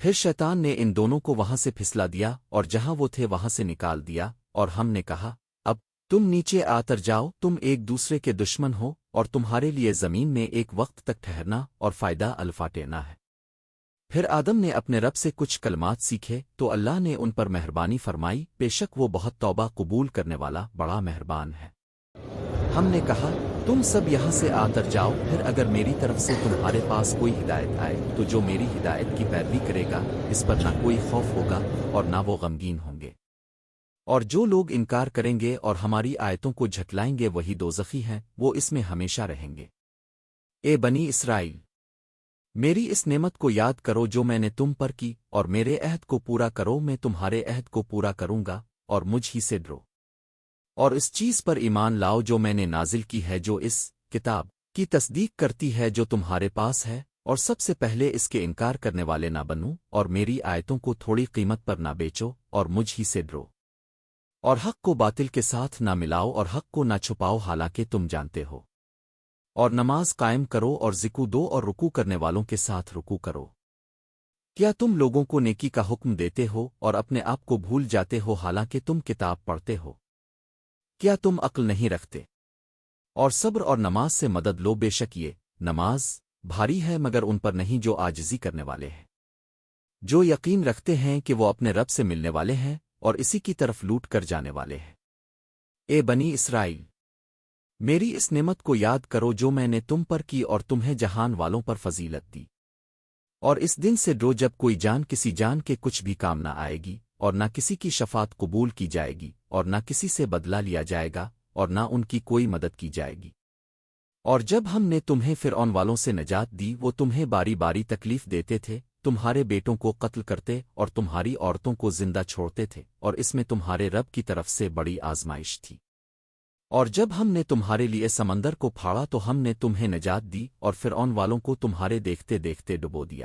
پھر شیطان نے ان دونوں کو وہاں سے پھسلا دیا اور جہاں وہ تھے وہاں سے نکال دیا، اور ہم نے کہا اب تم نیچے آتر جاؤ، تم ایک دوسرے کے دشمن ہو، اور تمہارے لیے زمین میں ایک وقت تک ٹھہرنا اور فائدہ الفاٹینا ہے۔ پھر آدم نے اپنے رب سے کچھ کلمات سیکھے تو اللہ نے ان پر مہربانی فرمائی، بے شک وہ بہت توبہ قبول کرنے والا بڑا مہربان ہے۔ ہم نے کہا تم سب یہاں سے آتر جاؤ، پھر اگر میری طرف سے تمہارے پاس کوئی ہدایت آئے تو جو میری ہدایت کی پیروی کرے گا اس پر نہ کوئی خوف ہوگا اور نہ وہ غمگین ہوں گے، اور جو لوگ انکار کریں گے اور ہماری آیتوں کو جھٹلائیں گے وہی دوزخی ہیں، وہ اس میں ہمیشہ رہیں گے۔ اے بنی اسرائیل، میری اس نعمت کو یاد کرو جو میں نے تم پر کی، اور میرے عہد کو پورا کرو، میں تمہارے عہد کو پورا کروں گا، اور مجھ ہی سے ڈرو، اور اس چیز پر ایمان لاؤ جو میں نے نازل کی ہے، جو اس کتاب کی تصدیق کرتی ہے جو تمہارے پاس ہے، اور سب سے پہلے اس کے انکار کرنے والے نہ بنو، اور میری آیتوں کو تھوڑی قیمت پر نہ بیچو، اور مجھ ہی سے ڈرو، اور حق کو باطل کے ساتھ نہ ملاؤ، اور حق کو نہ چھپاؤ حالانکہ تم جانتے ہو، اور نماز قائم کرو اور زکو دو اور رکوع کرنے والوں کے ساتھ رکوع کرو۔ کیا تم لوگوں کو نیکی کا حکم دیتے ہو اور اپنے آپ کو بھول جاتے ہو حالانکہ تم کتاب پڑھتے ہو؟ کیا تم عقل نہیں رکھتے؟ اور صبر اور نماز سے مدد لو، بے شک یہ نماز بھاری ہے مگر ان پر نہیں جو عاجزی کرنے والے ہیں، جو یقین رکھتے ہیں کہ وہ اپنے رب سے ملنے والے ہیں اور اسی کی طرف لوٹ کر جانے والے ہیں۔ اے بنی اسرائیل، میری اس نعمت کو یاد کرو جو میں نے تم پر کی اور تمہیں جہان والوں پر فضیلت دی، اور اس دن سے ڈرو جب کوئی جان کسی جان کے کچھ بھی کام نہ آئے گی، اور نہ کسی کی شفاعت قبول کی جائے گی، اور نہ کسی سے بدلہ لیا جائے گا، اور نہ ان کی کوئی مدد کی جائے گی۔ اور جب ہم نے تمہیں فرعون والوں سے نجات دی، وہ تمہیں باری باری تکلیف دیتے تھے، تمہارے بیٹوں کو قتل کرتے اور تمہاری عورتوں کو زندہ چھوڑتے تھے، اور اس میں تمہارے رب کی طرف سے بڑی آزمائش تھی۔ اور جب ہم نے تمہارے لیے سمندر کو پھاڑا تو ہم نے تمہیں نجات دی اور فرعون والوں کو تمہارے دیکھتے دیکھتے ڈبو دیا۔